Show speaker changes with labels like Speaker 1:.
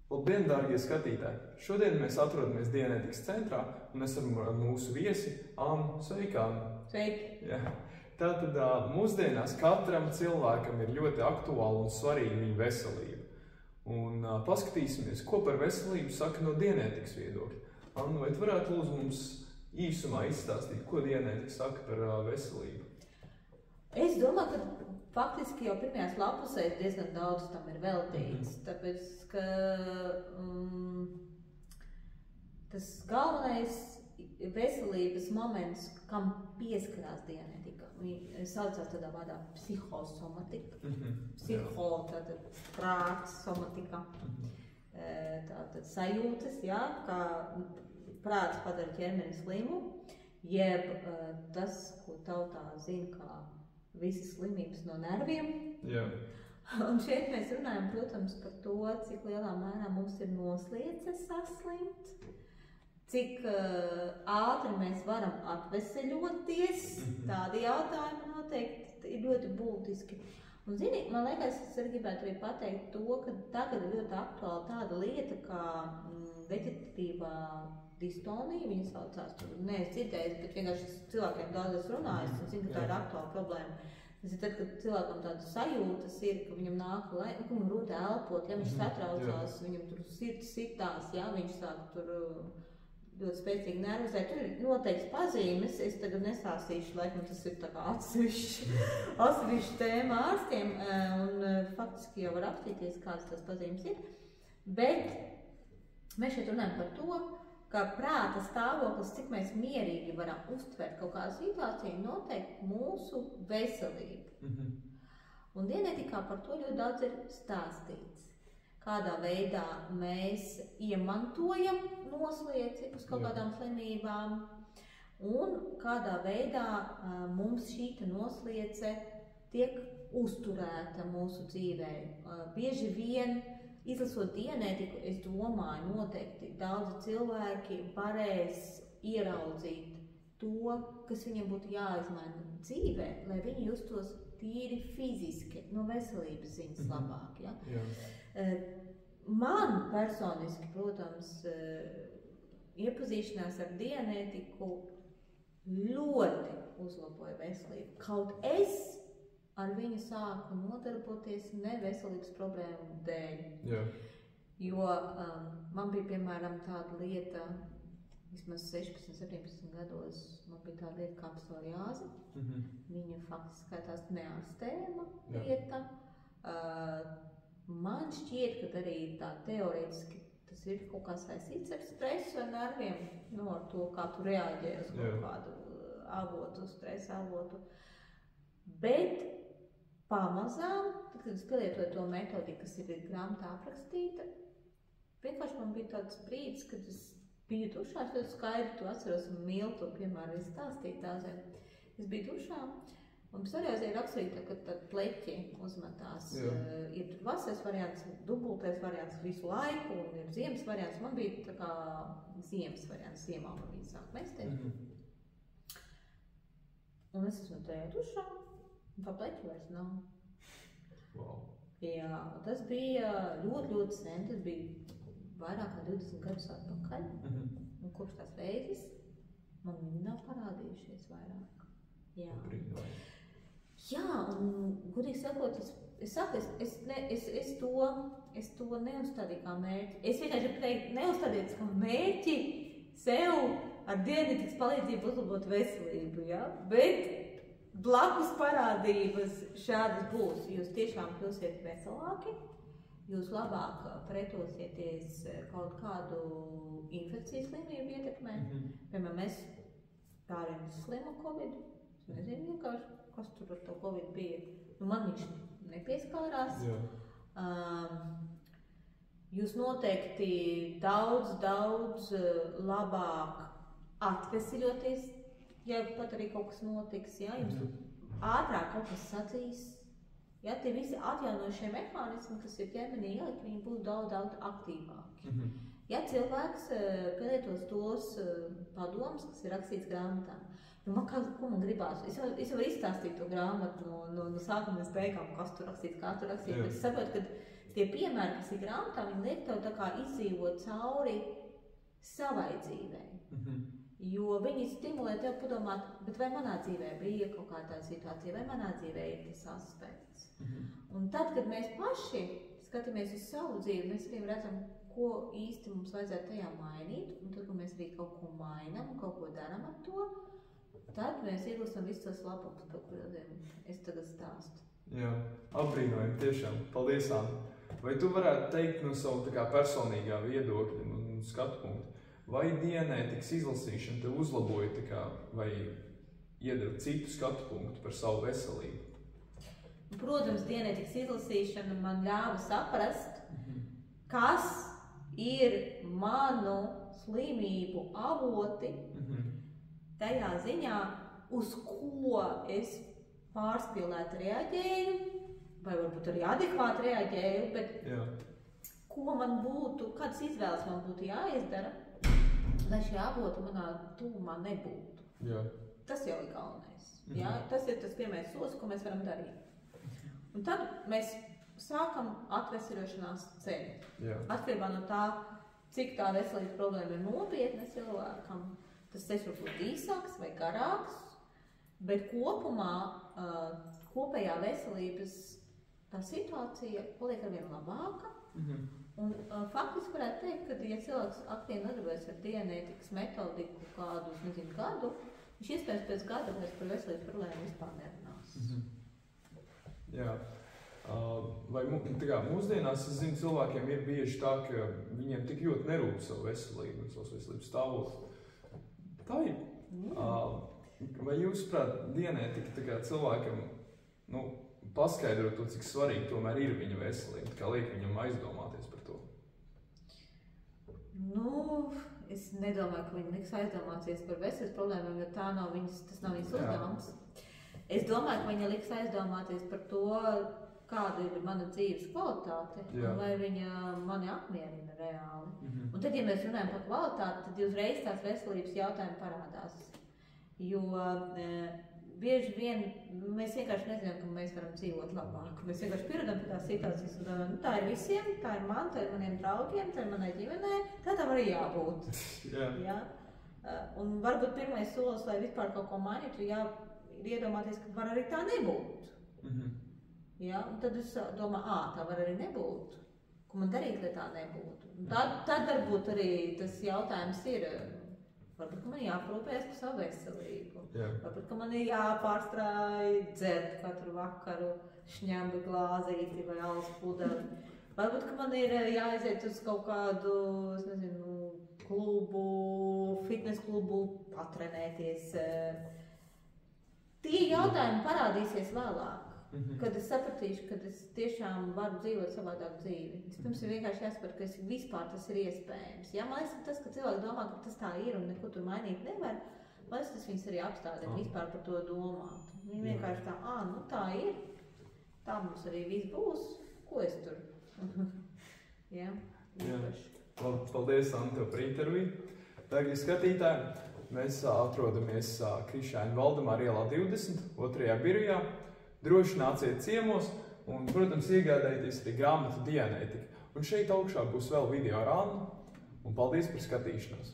Speaker 1: Labdien, dārgie skatītāji! Šodien mēs atrodamies Dianētikas centrā un esam ar mūsu viesi Annu. Sveika, Anna!
Speaker 2: Sveiki!
Speaker 1: Jā. Tātad mūsdienās katram cilvēkam ir ļoti aktuāla un svarīga viņa veselība. Un paskatīsimies, ko par veselību saka no Dianētikas viedokļa. Anna, vai tu varētu lūdzu mums īsumā izstāstīt, ko Dianētika saka par veselību?
Speaker 2: Es domāju, ka faktiski jau pirmajās lapusēs diezgan daudz tam ir veltīts, tāpēc, ka tas galvenais veselības moments, kam pieskarās Dianētika, saucās tādā vārdā psihosomatika, tātad prāts, somatika, tātad sajūtas, jā, kā prāts padara ķermeni slimu, jeb tas, ko tautā zina kā visas slimības no nerviem.
Speaker 1: Jā.
Speaker 2: Un šeit mēs runājam, protams, par to, cik lielā mērā mums ir nosliece saslimt, cik ātri mēs varam atveseļoties. Tādi jautājumi noteikti ir ļoti būtiski. Un, zini, man liekas, es arī gribētu arī pateikt to, ka tagad ir ļoti aktuāla tāda lieta kā veģetatīvā distonija, viņa saucās, tur neesmu dzirdējis, bet vienkārši cilvēkiem daudz es runājis un zinu, ka tā ir aktuāla problēma. Tas ir tad, kad cilvēkam tādas sajūtas ir, ka viņam nāk, ka viņam grūti elpot, ja viņš satraucās, viņam tur sirds sitās, ja viņš sāk tur ļoti spēcīgi nervozēt. Tur ir noteikts pazīmes, es tagad nesāstīšu, laikam tas ir tā kā atsevišķa tēma ārstiem, un faktiski jau var apstīties, kādas tās pazīmes ir. Bet mēs šeit runājam par to, ka prāta stāvoklis, cik mēs mierīgi varam uztvert kaut kādu situāciju, noteikti mūsu veselību. Un Dianētikā par to ļoti daudz ir stāstīts. Kādā veidā mēs iemantojam noslieci uz kaut kādām slimībām un kādā veidā mums šī nosliece tiek uzturēta mūsu dzīvē. Bieži vien izlasot Dianētiku, es domāju, noteikti daudzi cilvēki varēs ieraudzīt to, kas viņiem būtu jāizmaina dzīvē, lai viņi justos tīri fiziski, no veselības ziņas labāk. Ja? Man personiski, protams, iepazīšanās ar Dianētiku ļoti uzlaboja veselību. Kaut es ar viņu sāku nodarboties neveselības problēmu dēļ.
Speaker 1: Jā.
Speaker 2: Jo man bija, piemēram, tāda lieta, vismaz 16, 17 gados, man bija tāda lieta kā psoriāze. Viņa faktiski skaitās neārstējama lieta. Man šķiet, ka arī tā teorētiski tas ir kaut kā saistīts ar stresu un nerviem, ar to, kā tu reaģē uz kaut kādu avotu, stresa avotu. Bet pamazām, tad, kad es pielietoju to metodiku, kas ir grāmatā aprakstīta, vienkārši man bija tāds brīdis, kad es biju dušā, es ļoti skaidri to atceros un mīlu to, piemēram, izstāstīt tādēļ. Es biju dušā, un psoriāze ir rakstīta, ka tad pleķi uzmetās. Ir vasaras variants, dubultais variants visu laiku, un ir ziemas variants. Man bija tā kā ziemas variants, ziemā man viņa sāk mesties. Un es esmu tajā dušā. Tā pleķa vairs nav.
Speaker 1: Wow.
Speaker 2: Jā, tas bija ļoti sen, tas bija vairāk kā 20 gadus atpakaļ. Un kopš tās reizes man viņi nav parādījušies vairāk. Jā. Jā, un godīgi sakot, es to neuzstādīju kā mērķi. Es vienkārši teikt, neuzstādīju kā mērķi sev ar Dianētikas palīdzību uzlabot veselību, ja? Bet blakus parādības šādas būs. Jūs tiešām kļūsiet veselāki, jūs labāk pretosieties kaut kādu infekcijas slimību ietekmē. Piemēram, es pārējām slimu Covid. Es nezinu vienkārši, kas tur ar to Covid bija. Man viņš nepieskārās. Jūs noteikti daudz labāk atveseļoties, ja pat arī kaut kas notiks, ja, jums ātrāk kaut kas sadzīs, ja, tie visi atjaunošie mehānismi, kas ir ķermenī ielikt, viņi būs daudz aktīvāki. Ja cilvēks pielietos tos padomus, kas ir rakstīts grāmatā, ko man gribās? Es varu izstāstīt to grāmatu no sākuma līdz beigām, kas tur rakstīts, kā tur rakstīts, bet es saprotu, ka tie piemēri, kas ir grāmatā, viņi liek tev tā kā izdzīvot cauri savai dzīvei. Jo viņi stimulē tev padomāt, bet vai manā dzīvē bija kaut kāda situācija, vai manā dzīvē ir tas aspekts. Un tad, kad mēs paši skatāmies uz savu dzīvi, mēs arī redzam, ko īsti mums vajadzētu tajā mainīt, un tad, kad mēs arī kaut ko mainām un kaut ko darām ar to, tad mēs iegūstam visus tos labumus, par kuriem es tagad stāstu.
Speaker 1: Jā, apbrīnojami tiešām. Paldies, Anna. Vai tu varētu teikt no savu tā kā personīgā viedokļa un skatu punktu, vai diēnētikas izlasīšana tev uzlaboja tā kā, vai iedeva citu skatu punktu par savu veselību?
Speaker 2: Protams, diēnētikas izlasīšana man ļāva saprast, kas ir manu slimību avoti, tajā ziņā, uz ko es pārspīlēti reaģēju, vai varbūt arī adekvāti reaģēju, bet ko man būtu, kādas izvēles man būtu jāizdara, lai šie avoti manā tuvumā nebūtu.
Speaker 1: Jā.
Speaker 2: Tas jau ir galvenais. Jā? Tas ir tas pirmais solis, ko mēs varam darīt. Un tad mēs sākam atveseļošanās ceļu. Atkarībā no tā, cik tā veselības problēma ir nopietna cilvēkam, tas ceļš var būt īsāks vai garāks, bet kopumā kopējā veselības tā situācija paliek arvien labāka. Un faktiski varētu teikt, ka, ja cilvēks aktīvi nodarbojas ar diēnētikas metodiku kādu, nezinu, gadu, viņš iespējams pēc gada vairs par veselības problēmu vispār nerunās.
Speaker 1: Jā. Vai tā kā mūsdienās, es zinu, cilvēkiem ir bieži tā, ka viņiem tik ļoti nerūp savu veselību un savas veselības stāvokli. Tā ir. Vai jūs, prāt, diēnētika tā kā cilvēkam, paskaidro to, cik svarīgi tomēr ir viņa veselība, kā liek viņam aizdomāties par to?
Speaker 2: Es nedomāju, ka viņi liks aizdomāties par veselības problēmām, jo tas nav viņas uzdevums. Es domāju, ka viņa liks aizdomāties par to, kāda ir mana dzīves kvalitāte, un vai viņa mani apmierina reāli. Un tad, ja mēs runājam par kvalitāti, tad uzreiz tās veselības jautājumi parādās. Jo bieži vien mēs vienkārši nezinām, ka mēs varam dzīvot labāk. Mēs vienkārši pieredam pie tās situācijas un domājam, tā ir visiem, tā ir man, tā ir maniem draugiem, tā ir manai ģimenei, tā tam arī jābūt. Jā. Un varbūt pirmais solis, lai vispār kaut ko mainītu, ir iedomāties, ka var arī tā nebūt. Jā, un tad es domāju, tā var arī nebūt. Ko man darīt, lai tā nebūtu? Tad varbūt arī tas jautājums ir, varbūt, ka man jāprūpējas par savu veselību. Varbūt, ka man ir jāpārstrāj dzert katru vakaru šņambi glāzīti vai alus pudeli. Varbūt, ka man ir jāaiziet uz kaut kādu, es nezinu, klubu, fitness klubu, patrenēties. Tie jautājumi parādīsies vēlāk. Kad es sapratīšu, ka es tiešām varu dzīvot savādāk dzīvi. Vispirms ir vienkārši jāsaprot, ka vispār tas ir iespējams. Jā, man liekas, tas, ka cilvēki domā, ka tas tā ir un neko tur mainīt nevar, man liekas, tas viņus arī apstādina vispār par to domāt. Viņi vienkārši tā ir, tā mums arī viss būs, ko es tur? Jā.
Speaker 1: Paldies, Anna, tev par interviju. Dārgie skatītāji, mēs atrodamies Krišāņa Valdemāra ielā 20, 2. birojā. Droši nāciet ciemos un, protams, iegādājieties arī grāmatu Diēnētika. Un šeit augšā būs vēl video ar Annu. Un paldies par skatīšanos!